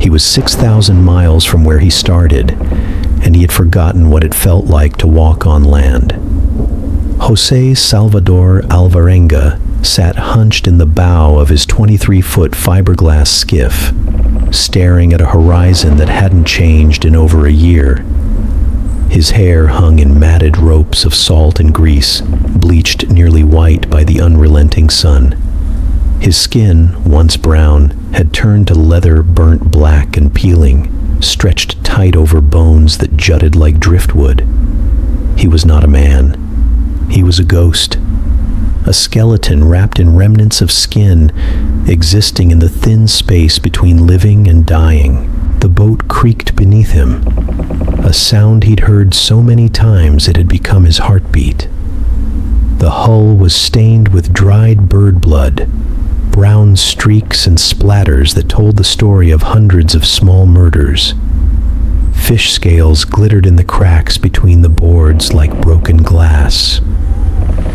He was 6,000 miles from where he started, and he had forgotten what it felt like to walk on land. Jose Salvador Alvarenga sat hunched in the bow of his 23-foot fiberglass skiff, staring at a horizon that hadn't changed in over a year. His hair hung in matted ropes of salt and grease, bleached nearly white by the unrelenting sun. His skin, once brown, had turned to leather burnt black and peeling, stretched tight over bones that jutted like driftwood. He was not a man. He was a ghost. A skeleton wrapped in remnants of skin, existing in the thin space between living and dying. The boat creaked beneath him, a sound he'd heard so many times it had become his heartbeat. The hull was stained with dried bird blood, brown streaks and splatters that told the story of hundreds of small murders. Fish scales glittered in the cracks between the boards like broken glass.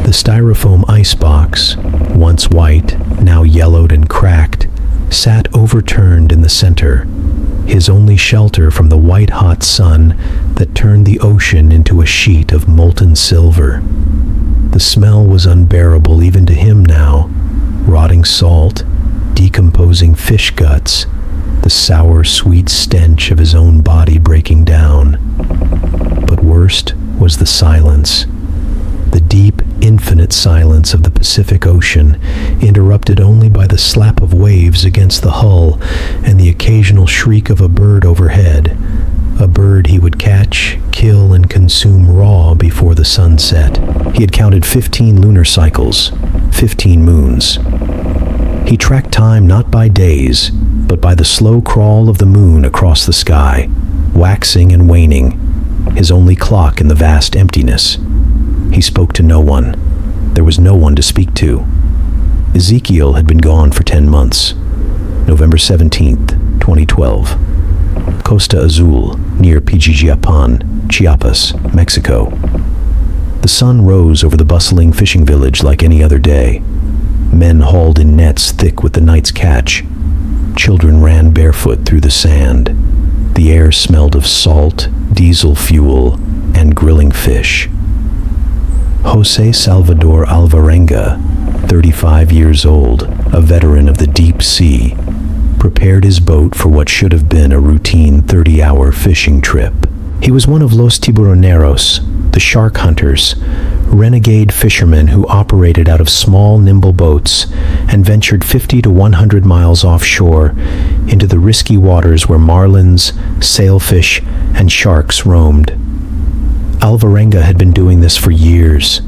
The styrofoam icebox, once white, now yellowed and cracked, sat overturned in the center, his only shelter from the white-hot sun that turned the ocean into a sheet of molten silver. The smell was unbearable even to him now. Rotting salt, decomposing fish guts, the sour, sweet stench of his own body breaking down. But worst was the silence. The deep, infinite silence of the Pacific Ocean, interrupted only by the slap of waves against the hull and the occasional shriek of a bird overhead, a bird he would catch, kill, and consume raw before the sun set. He had counted 15 lunar cycles, 15 moons. He tracked time not by days, but by the slow crawl of the moon across the sky, waxing and waning, his only clock in the vast emptiness. He spoke to no one. There was no one to speak to. Ezekiel had been gone for 10 months. November 17th, 2012. Costa Azul, near Pijijiapan, Chiapas, Mexico. The sun rose over the bustling fishing village like any other day. Men hauled in nets thick with the night's catch. Children ran barefoot through the sand. The air smelled of salt, diesel fuel, and grilling fish. Jose Salvador Alvarenga, 35 years old, a veteran of the deep sea, prepared his boat for what should have been a routine 30-hour fishing trip. He was one of Los Tiburoneros, the shark hunters, renegade fishermen who operated out of small, nimble boats and ventured 50 to 100 miles offshore into the risky waters where marlins, sailfish, and sharks roamed. Alvarenga had been doing this for years.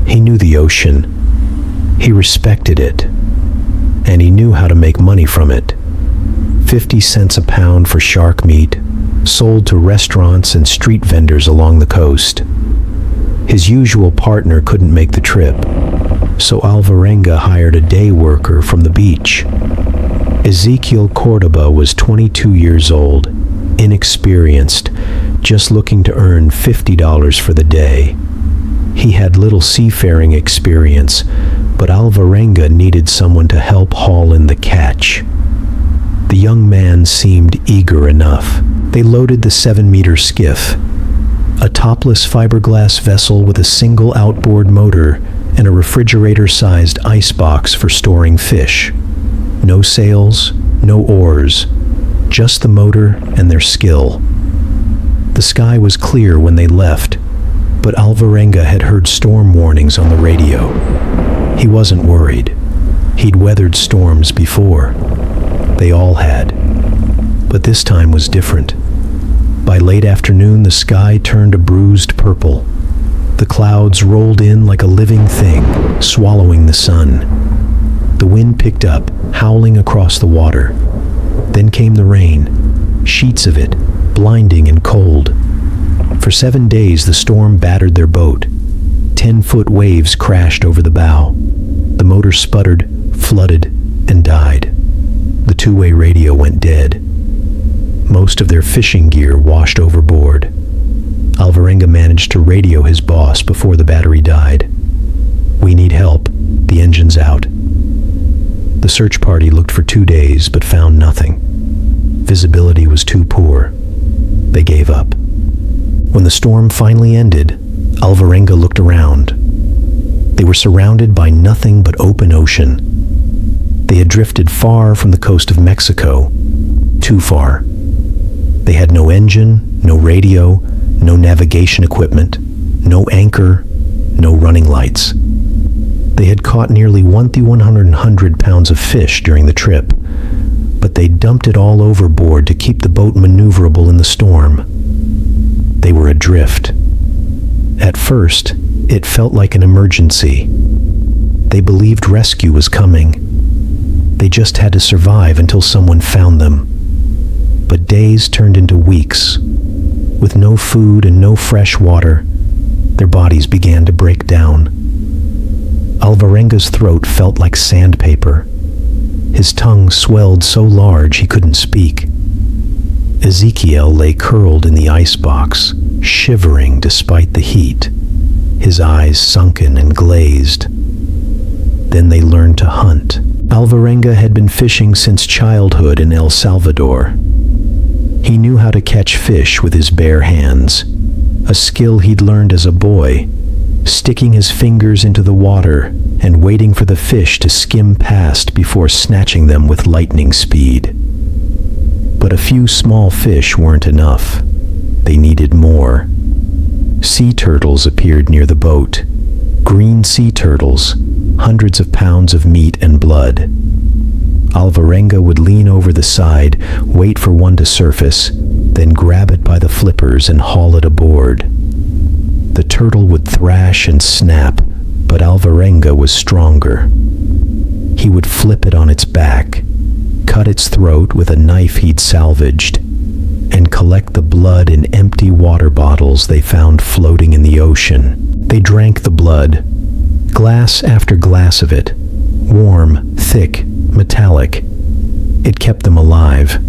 He knew the ocean. He respected it. And he knew how to make money from it. 50 cents a pound for shark meat, sold to restaurants and street vendors along the coast. His usual partner couldn't make the trip, so Alvarenga hired a day worker from the beach. Ezekiel Cordoba was 22 years old, inexperienced, just looking to earn $50 for the day. He had little seafaring experience, but Alvarenga needed someone to help haul in the catch. The young man seemed eager enough. They loaded the 7-meter skiff, a topless fiberglass vessel with a single outboard motor and a refrigerator-sized icebox for storing fish. No sails, no oars, just the motor and their skill. The sky was clear when they left, but Alvarenga had heard storm warnings on the radio. He wasn't worried. He'd weathered storms before. They all had. But this time was different. By late afternoon, the sky turned a bruised purple. The clouds rolled in like a living thing, swallowing the sun. The wind picked up, howling across the water. Then came the rain, sheets of it, blinding and cold. For 7 days, the storm battered their boat. 10-foot waves crashed over the bow. The motor sputtered, flooded, and died. The two-way radio went dead. Most of their fishing gear washed overboard. Alvarenga managed to radio his boss before the battery died. "We need help. The engine's out." The search party looked for 2 days but found nothing. Visibility was too poor. They gave up. When the storm finally ended, Alvarenga looked around. They were surrounded by nothing but open ocean. They had drifted far from the coast of Mexico, too far. They had no engine, no radio, no navigation equipment, no anchor, no running lights. They had caught nearly 100 pounds of fish during the trip, but they dumped it all overboard to keep the boat maneuverable in the storm. They were adrift. At first, it felt like an emergency. They believed rescue was coming. They just had to survive until someone found them. But days turned into weeks. With no food and no fresh water, their bodies began to break down. Alvarenga's throat felt like sandpaper. His tongue swelled so large he couldn't speak. Ezekiel lay curled in the icebox, shivering despite the heat, his eyes sunken and glazed. Then they learned to hunt. Alvarenga had been fishing since childhood in El Salvador. He knew how to catch fish with his bare hands, a skill he'd learned as a boy, sticking his fingers into the water and waiting for the fish to skim past before snatching them with lightning speed. But a few small fish weren't enough. They needed more. Sea turtles appeared near the boat. Green sea turtles, hundreds of pounds of meat and blood. Alvarenga would lean over the side, wait for one to surface, then grab it by the flippers and haul it aboard. The turtle would thrash and snap, but Alvarenga was stronger. He would flip it on its back, cut its throat with a knife he'd salvaged, and collect the blood in empty water bottles they found floating in the ocean. They drank the blood, glass after glass of it, warm, thick, metallic. It kept them alive.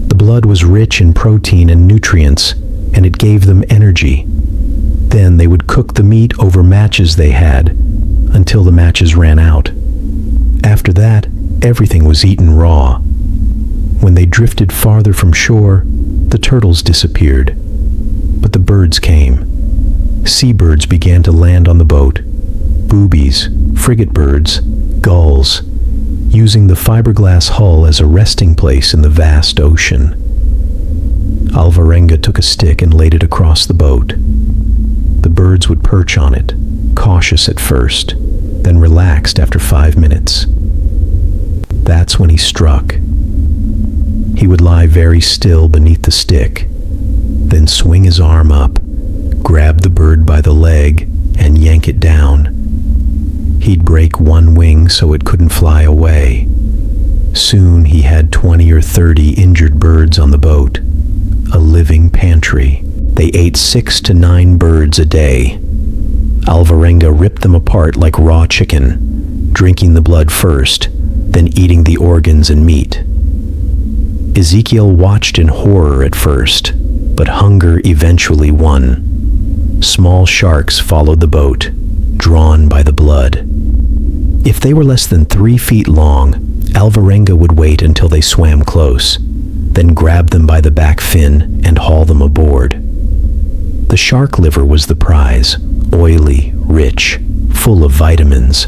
The blood was rich in protein and nutrients, and it gave them energy. Then they would cook the meat over matches they had, until the matches ran out. After that, everything was eaten raw. When they drifted farther from shore, the turtles disappeared. But the birds came. Seabirds began to land on the boat. Boobies, frigate birds, gulls, using the fiberglass hull as a resting place in the vast ocean. Alvarenga took a stick and laid it across the boat. The birds would perch on it, cautious at first, then relaxed after 5 minutes. That's when he struck. He would lie very still beneath the stick, then swing his arm up, grab the bird by the leg, and yank it down. He'd break one wing so it couldn't fly away. Soon he had 20 or 30 injured birds on the boat, a living pantry. They ate 6 to 9 birds a day. Alvarenga ripped them apart like raw chicken, drinking the blood first, then eating the organs and meat. Ezekiel watched in horror at first, but hunger eventually won. Small sharks followed the boat, drawn by the blood. If they were less than 3 feet long, Alvarenga would wait until they swam close, then grab them by the back fin and haul them aboard. The shark liver was the prize, oily, rich, full of vitamins.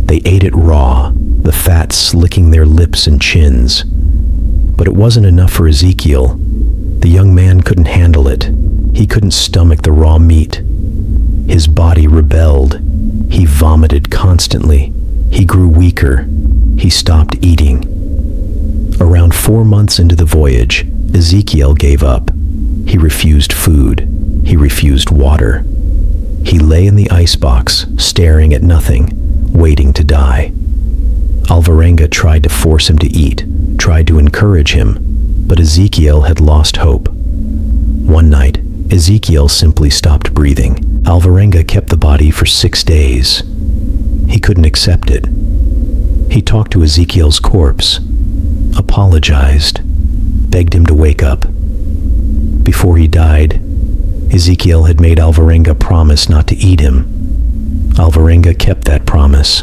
They ate it raw, the fat slicking their lips and chins. But it wasn't enough for Ezekiel. The young man couldn't handle it. He couldn't stomach the raw meat. His body rebelled. He vomited constantly. He grew weaker. He stopped eating. Around 4 months into the voyage, Ezekiel gave up. He refused food. He refused water. He lay in the icebox, staring at nothing, waiting to die. Alvarenga tried to force him to eat, tried to encourage him, but Ezekiel had lost hope. One night, Ezekiel simply stopped breathing. Alvarenga kept the body for 6 days. He couldn't accept it. He talked to Ezekiel's corpse, apologized, begged him to wake up. Before he died, Ezekiel had made Alvarenga promise not to eat him. Alvarenga kept that promise.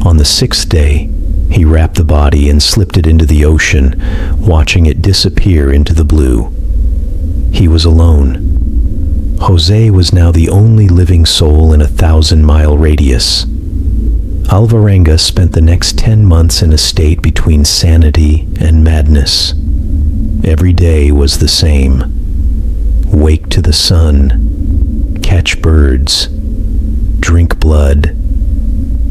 On the 6th day, He wrapped the body and slipped it into the ocean, watching it disappear into the blue. He was alone. Jose was now the only living soul in a 1,000-mile radius. Alvarenga spent the next 10 months in a state between sanity and madness. Every day was the same. Wake to the sun, catch birds, drink blood,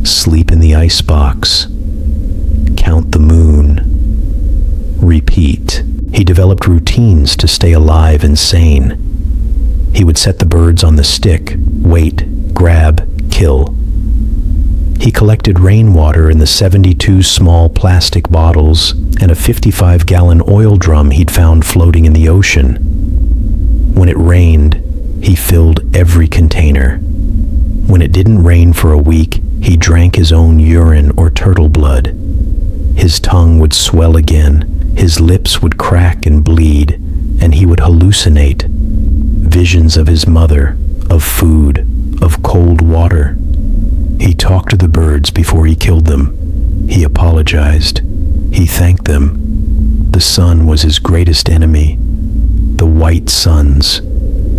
sleep in the icebox, count the moon, repeat. He developed routines to stay alive and sane. He would set the birds on the stick, wait, grab, kill. He collected rainwater in the 72 small plastic bottles and a 55-gallon oil drum he'd found floating in the ocean. When it rained, he filled every container. When it didn't rain for a week, he drank his own urine or turtle blood. His tongue would swell again, his lips would crack and bleed, and he would hallucinate. Visions of his mother, of food, of cold water. He talked to the birds before he killed them. He apologized. He thanked them. The sun was his greatest enemy. The white suns.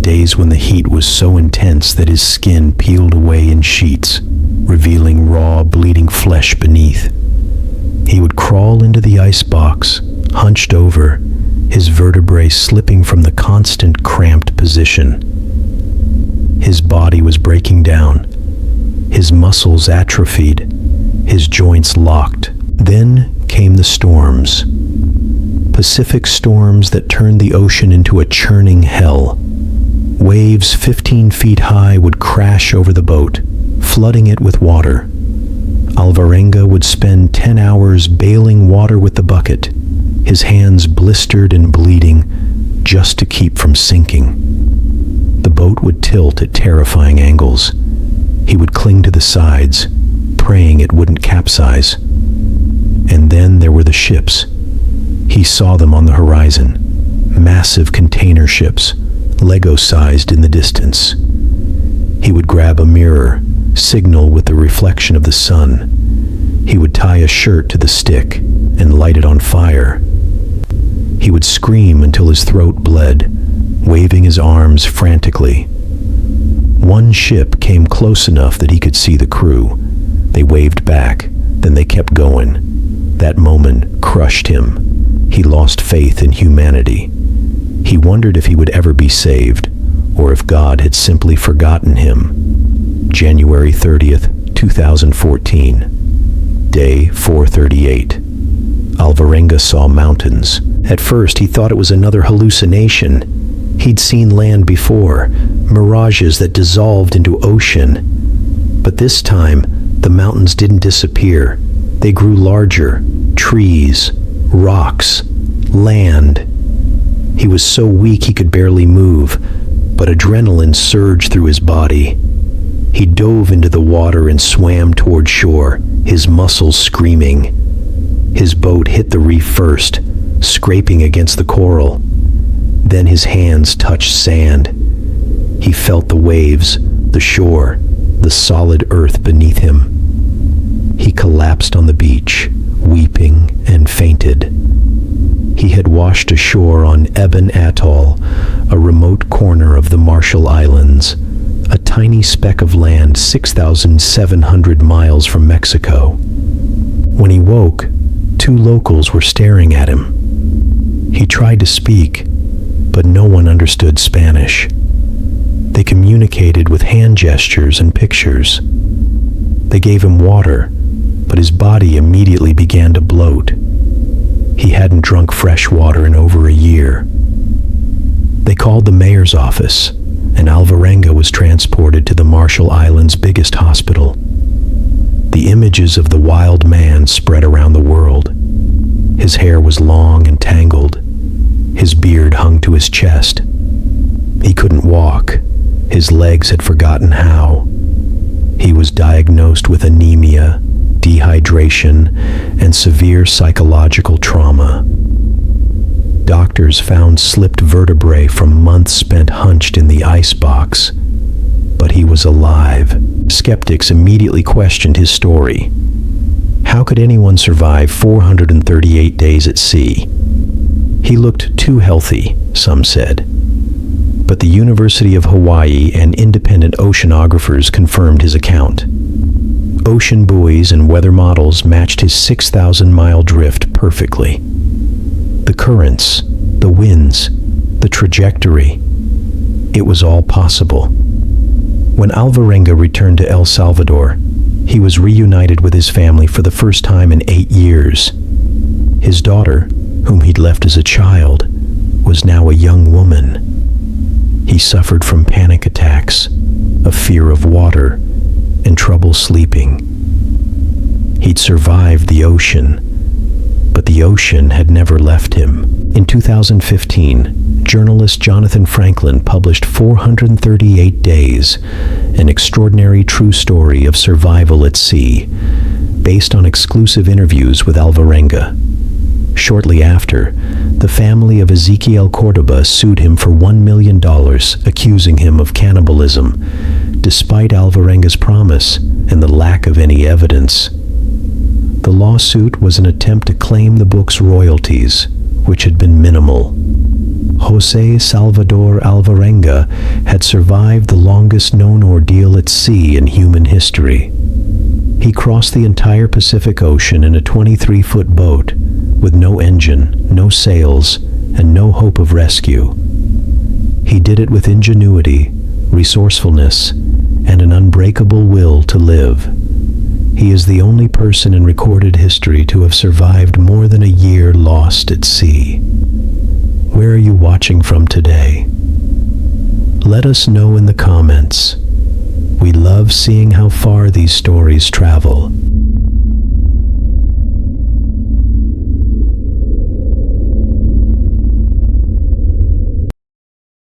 Days when the heat was so intense that his skin peeled away in sheets, revealing raw, bleeding flesh beneath. He would crawl into the icebox, hunched over, his vertebrae slipping from the constant cramped position. His body was breaking down. His muscles atrophied, his joints locked. Then came the storms. Pacific storms that turned the ocean into a churning hell. Waves 15 feet high would crash over the boat, flooding it with water. Alvarenga would spend 10 hours bailing water with the bucket, his hands blistered and bleeding, just to keep from sinking. The boat would tilt at terrifying angles. He would cling to the sides, praying it wouldn't capsize. And then there were the ships. He saw them on the horizon, massive container ships, Lego-sized in the distance. He would grab a mirror, signal with the reflection of the sun. He would tie a shirt to the stick and light it on fire. He would scream until his throat bled, waving his arms frantically. One ship came close enough that he could see the crew. They waved back, then they kept going. That moment crushed him. He lost faith in humanity. He wondered if he would ever be saved, or if God had simply forgotten him. January 30th, 2014. Day 438. Alvarenga saw mountains. At first, he thought it was another hallucination. He'd seen land before, mirages that dissolved into ocean. But this time, the mountains didn't disappear. They grew larger. Trees, rocks, land. He was so weak he could barely move, but adrenaline surged through his body. He dove into the water and swam toward shore, his muscles screaming. His boat hit the reef first, scraping against the coral. Then his hands touched sand. He felt the waves, the shore, the solid earth beneath him. He collapsed on the beach, weeping and fainted. He had washed ashore on Ebon Atoll, a remote corner of the Marshall Islands, a tiny speck of land 6,700 miles from Mexico. When he woke, 2 locals were staring at him. He tried to speak, but no one understood Spanish. They communicated with hand gestures and pictures. They gave him water, but his body immediately began to bloat. He hadn't drunk fresh water in over a year. They called the mayor's office, and Alvarenga was transported to the Marshall Islands' biggest hospital. The images of the wild man spread around the world. His hair was long and tangled. His beard hung to his chest. He couldn't walk. His legs had forgotten how. He was diagnosed with anemia, dehydration, and severe psychological trauma. Doctors found slipped vertebrae from months spent hunched in the icebox. But he was alive. Skeptics immediately questioned his story. How could anyone survive 438 days at sea? He looked too healthy, some said. But the University of Hawaii and independent oceanographers confirmed his account. Ocean buoys and weather models matched his 6,000-mile drift perfectly. The currents, the winds, the trajectory, it was all possible. When Alvarenga returned to El Salvador, he was reunited with his family for the first time in 8 years. His daughter, whom he'd left as a child, was now a young woman. He suffered from panic attacks, a fear of water, and trouble sleeping. He'd survived the ocean, but the ocean had never left him. In 2015, journalist Jonathan Franklin published 438 Days, an extraordinary true story of survival at sea, based on exclusive interviews with Alvarenga. Shortly after, the family of Ezequiel Cordoba sued him for $1 million, accusing him of cannibalism, despite Alvarenga's promise and the lack of any evidence. The lawsuit was an attempt to claim the book's royalties, which had been minimal. Jose Salvador Alvarenga had survived the longest known ordeal at sea in human history. He crossed the entire Pacific Ocean in a 23-foot boat, with no engine, no sails, and no hope of rescue. He did it with ingenuity, resourcefulness, and an unbreakable will to live. He is the only person in recorded history to have survived more than a year lost at sea. Where are you watching from today? Let us know in the comments. We love seeing how far these stories travel.